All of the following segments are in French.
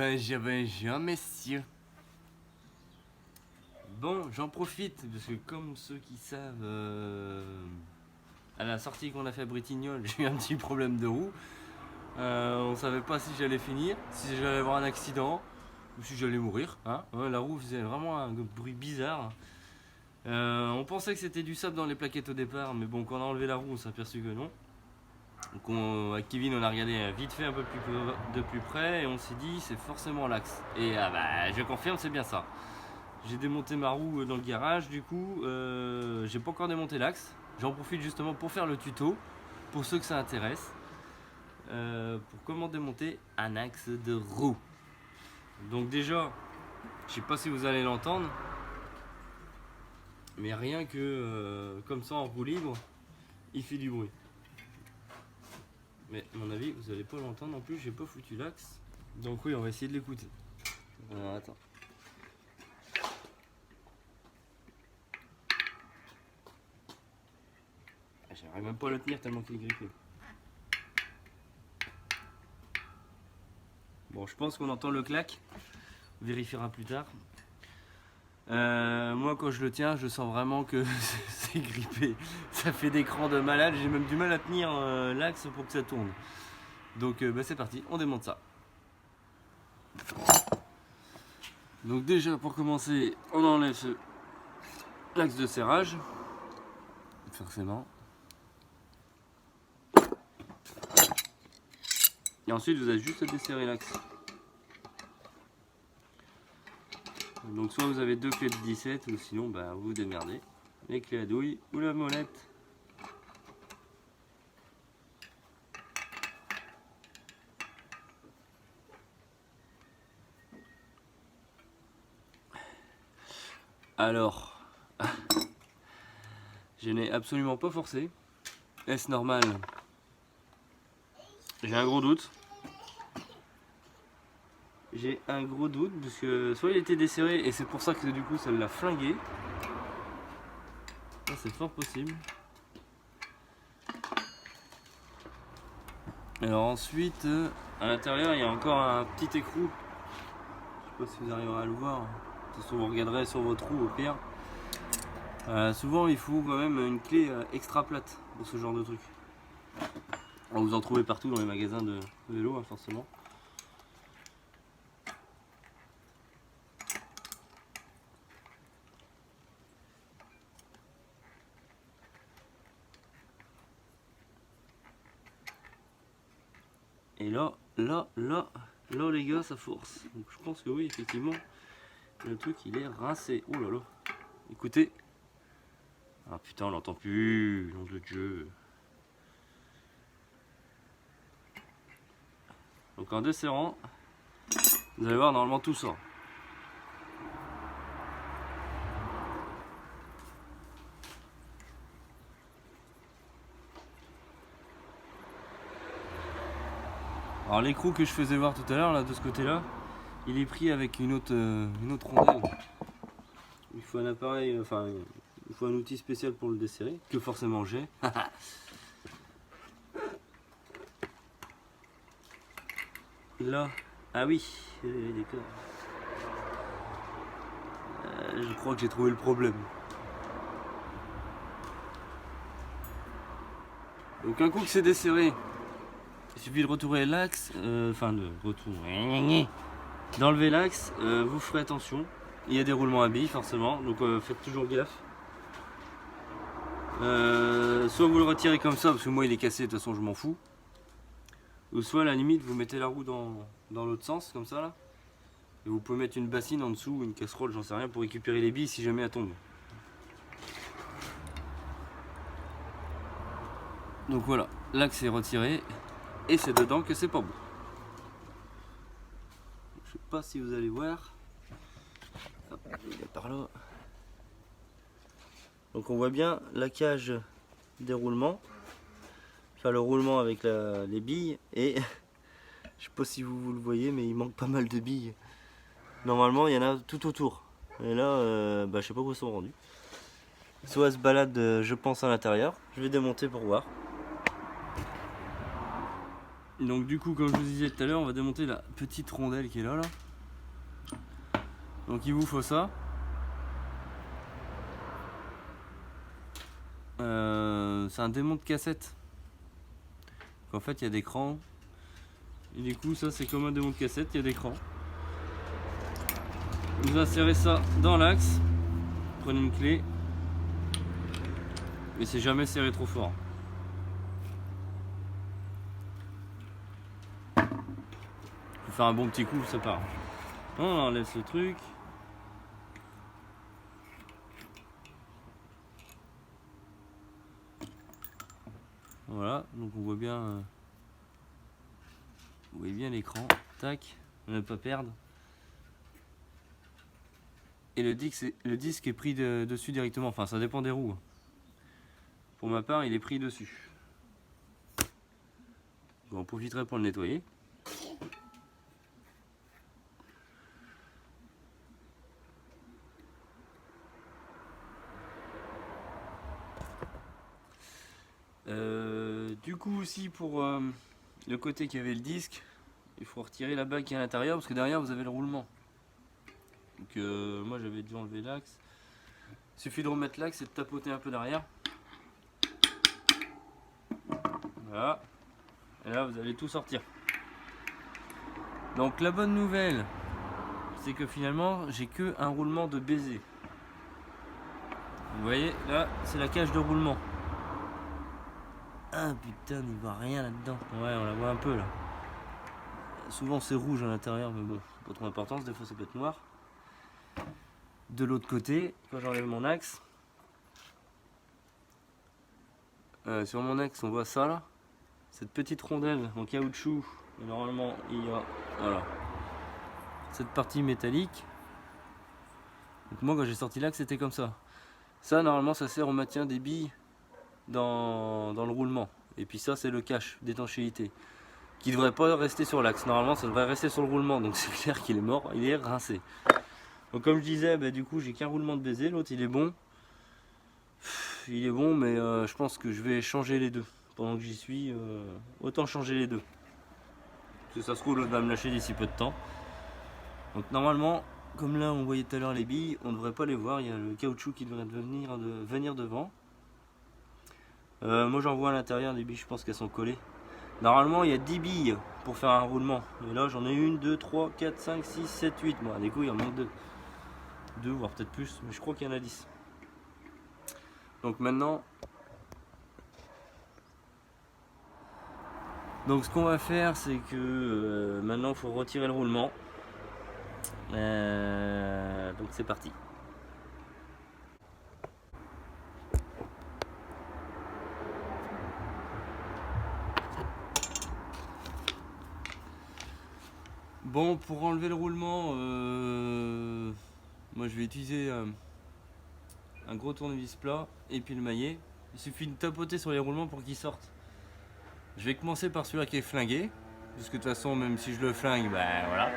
Bonjour messieurs. Bon, j'en profite parce que comme ceux qui savent, à la sortie qu'on a fait à Bretignolles, j'ai eu un petit problème de roue. On savait pas si j'allais finir, si j'allais avoir un accident ou si j'allais mourir. Hein. La roue faisait vraiment un bruit bizarre. On pensait que c'était du sable dans les plaquettes au départ, mais bon, quand on a enlevé la roue, on s'est aperçu que non. Donc avec Kevin, on a regardé vite fait un peu de plus près et on s'est dit c'est forcément l'axe. Et je confirme, c'est bien ça. J'ai démonté ma roue dans le garage, du coup, j'ai pas encore démonté l'axe. J'en profite justement pour faire le tuto, pour ceux que ça intéresse, pour comment démonter un axe de roue. Donc déjà, je sais pas si vous allez l'entendre, mais rien que comme ça en roue libre, il fait du bruit. Mais à mon avis, vous allez pas l'entendre non plus, j'ai pas foutu l'axe. Donc oui, on va essayer de l'écouter. Alors attends. J'arrive même pas à le tenir tellement qu'il est grippé. Bon, je pense qu'on entend le clac. On vérifiera plus tard. Moi, quand je le tiens, je sens vraiment que c'est grippé. Ça fait des crans de malade. J'ai même du mal à tenir l'axe pour que ça tourne. Donc, c'est parti. On démonte ça. Donc déjà, pour commencer, on enlève l'axe de serrage. Forcément. Et ensuite, vous avez juste à desserrer l'axe. Donc soit vous avez deux clés de 17 ou sinon vous vous démerdez. Les clés à douille ou la molette. Alors, je n'ai absolument pas forcé. Est-ce normal? J'ai un gros doute. J'ai un gros doute parce que soit il était desserré et c'est pour ça que du coup ça l'a flingué. Ça c'est fort possible. Alors ensuite, à l'intérieur il y a encore un petit écrou. Je sais pas si vous arriverez à le voir. De toute façon vous regarderez sur votre roue au pire. Souvent il faut quand même une clé extra plate pour ce genre de truc. Alors, vous en trouvez partout dans les magasins de vélo hein, forcément. Et là les gars ça force. Donc je pense que oui effectivement le truc il est rincé. Oh là là. Écoutez. Ah putain on l'entend plus, nom de Dieu. Donc en desserrant, vous allez voir normalement tout sort. Alors l'écrou que je faisais voir tout à l'heure là de ce côté là, il est pris avec une autre rondelle. Il faut un appareil, enfin il faut un outil spécial pour le desserrer, que forcément j'ai. Là, ah oui, d'accord. Je crois que j'ai trouvé le problème. Donc un coup que c'est desserré, il suffit de retourner l'axe, d'enlever l'axe, vous ferez attention. Il y a des roulements à billes forcément, donc faites toujours gaffe. Soit vous le retirez comme ça, parce que moi il est cassé, de toute façon je m'en fous. Ou soit à la limite vous mettez la roue dans l'autre sens, comme ça là. Et vous pouvez mettre une bassine en dessous, une casserole, j'en sais rien, pour récupérer les billes si jamais elles tombent. Donc voilà, l'axe est retiré et c'est dedans que c'est pas bon. Je sais pas si vous allez voir. Hop, il est par là. Donc on voit bien la cage des roulements. Enfin le roulement avec les billes et je sais pas si vous le voyez mais il manque pas mal de billes. Normalement il y en a tout autour. Et là je sais pas où elles sont rendues. Soit elles se baladent je pense à l'intérieur. Je vais démonter pour voir. Donc du coup, comme je vous disais tout à l'heure, on va démonter la petite rondelle qui est là. Donc il vous faut ça. C'est un démon de cassette. Donc, en fait, il y a des crans. Et du coup, ça c'est comme un démon de cassette, il y a des crans. Vous insérez ça dans l'axe. Prenez une clé. Mais c'est jamais serré trop fort. Faut faire un bon petit coup, ça part. On enlève ce truc. Voilà, donc on voit bien, vous voyez bien l'écran. Tac, on ne pas perdre. Et le disque est pris dessus directement. Enfin, ça dépend des roues. Pour ma part, il est pris dessus. J'en profiterai pour le nettoyer. Du coup aussi pour le côté qui avait le disque, il faut retirer la bague qui est à l'intérieur parce que derrière vous avez le roulement. Donc moi j'avais dû enlever l'axe. Il suffit de remettre l'axe et de tapoter un peu derrière. Voilà. Et là vous allez tout sortir. Donc la bonne nouvelle, c'est que finalement j'ai que un roulement de baiser. Vous voyez là c'est la cage de roulement. Ah putain, il voit rien là-dedans. Ouais, on la voit un peu là. Souvent c'est rouge à l'intérieur, mais bon, pas trop d'importance, des fois ça peut être noir. De l'autre côté, quand j'enlève mon axe, sur mon axe on voit ça là, cette petite rondelle en caoutchouc. Et normalement il y a voilà, cette partie métallique. Donc moi quand j'ai sorti l'axe c'était comme ça. Ça normalement ça sert au maintien des billes dans le roulement. Et puis ça c'est le cache d'étanchéité qui devrait pas rester sur l'axe. Normalement ça devrait rester sur le roulement, donc c'est clair qu'il est mort, il est rincé. Donc comme je disais, bah, du coup j'ai qu'un roulement de baiser, l'autre il est bon. Il est bon, mais je pense que je vais changer les deux. Pendant que j'y suis, autant changer les deux. Parce que ça se trouve l'autre va me lâcher d'ici peu de temps. Donc normalement, comme là on voyait tout à l'heure les billes, on ne devrait pas les voir, il y a le caoutchouc qui devrait venir devant. Moi j'en vois à l'intérieur des billes, je pense qu'elles sont collées. Normalement il y a 10 billes pour faire un roulement. Et là j'en ai 1, 2, 3, 4, 5, 6, 7, 8. Bon, du coup il en manque 2. 2 voire peut-être plus, mais je crois qu'il y en a 10. Donc maintenant, donc ce qu'on va faire c'est que maintenant il faut retirer le roulement. Donc c'est parti. Bon, pour enlever le roulement, moi je vais utiliser un gros tournevis plat et puis le maillet. Il suffit de tapoter sur les roulements pour qu'ils sortent. Je vais commencer par celui-là qui est flingué, puisque de toute façon même si je le flingue, ben voilà.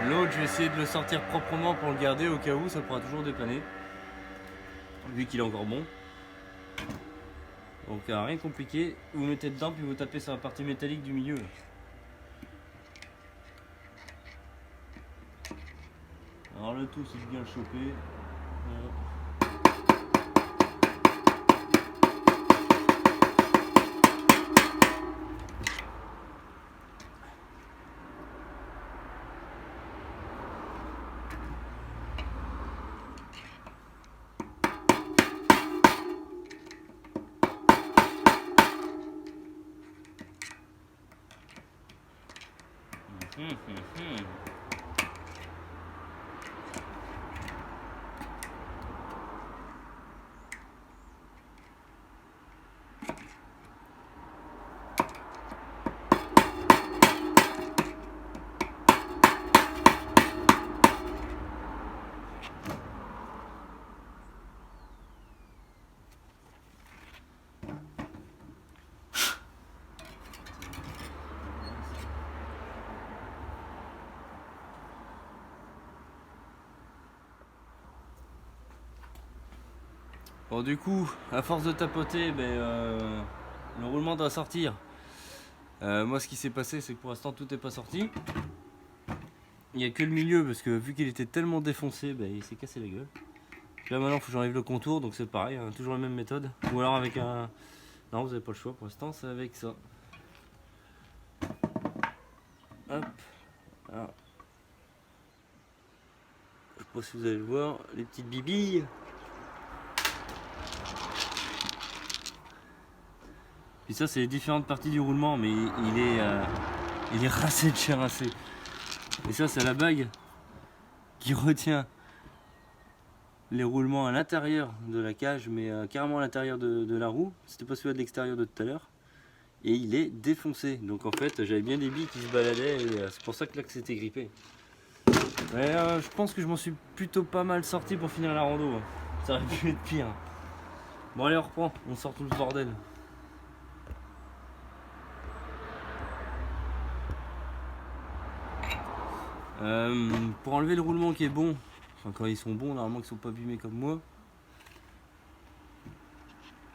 L'autre je vais essayer de le sortir proprement pour le garder au cas où, ça pourra toujours dépanner, vu qu'il est encore bon. Donc rien de compliqué, vous mettez dedans puis vous tapez sur la partie métallique du milieu. Alors le tout c'est de bien le choper. Bon du coup, à force de tapoter, le roulement doit sortir. Moi ce qui s'est passé c'est que pour l'instant tout n'est pas sorti. Il n'y a que le milieu parce que vu qu'il était tellement défoncé, bah, il s'est cassé la gueule. Là maintenant il faut que j'enlève le contour, donc c'est pareil, hein, toujours la même méthode. Ou alors avec un... Non, vous n'avez pas le choix pour l'instant, c'est avec ça. Hop. Alors. Je sais pas si vous allez le voir, les petites bibilles. Puis ça c'est les différentes parties du roulement, mais il est rincé de chez rincé. Et ça c'est la bague qui retient les roulements à l'intérieur de la cage, mais carrément à l'intérieur de la roue. C'était pas celui de l'extérieur de tout à l'heure. Et il est défoncé. Donc en fait j'avais bien des billes qui se baladaient et c'est pour ça que l'axe était grippé. Mais je pense que je m'en suis plutôt pas mal sorti pour finir la rando. Ça aurait pu être pire. Bon allez on reprend, on sort tout le bordel. Pour enlever le roulement qui est bon, enfin quand ils sont bons, normalement qu'ils sont pas abîmés comme moi,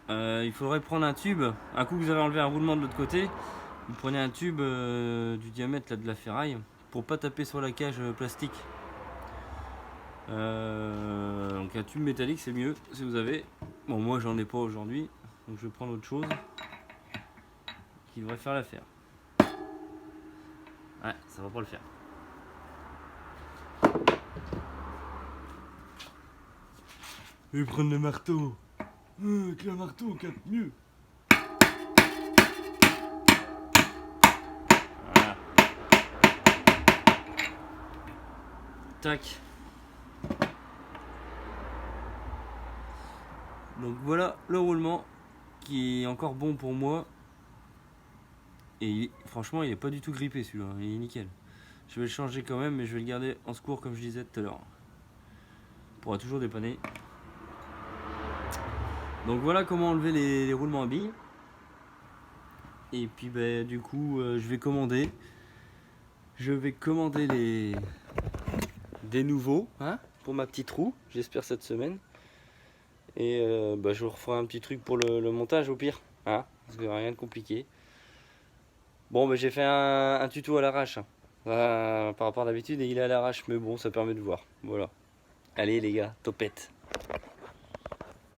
il faudrait prendre un tube. Un coup que vous avez enlevé un roulement de l'autre côté, vous prenez un tube du diamètre là, de la ferraille pour pas taper sur la cage plastique. Donc un tube métallique c'est mieux si vous avez. Bon moi j'en ai pas aujourd'hui, donc je vais prendre autre chose qui devrait faire l'affaire. Ouais, ça va pas le faire. Je vais prendre le marteau. Avec le marteau on capte mieux. Voilà. Tac. Donc voilà le roulement qui est encore bon pour moi. Et franchement il est pas du tout grippé celui-là, il est nickel. Je vais le changer quand même mais je vais le garder en secours comme je disais tout à l'heure. On pourra toujours dépanner. Donc voilà comment enlever les roulements à billes. Et puis bah, du coup je vais commander. Je vais commander des nouveaux hein, pour ma petite roue, j'espère cette semaine. Et bah, je vous referai un petit truc pour le montage au pire. Hein, parce que rien de compliqué. Bon bah, j'ai fait un tuto à l'arrache. Hein. Par rapport à d'habitude et il est à l'arrache mais bon ça permet de voir. Voilà. Allez les gars, topette.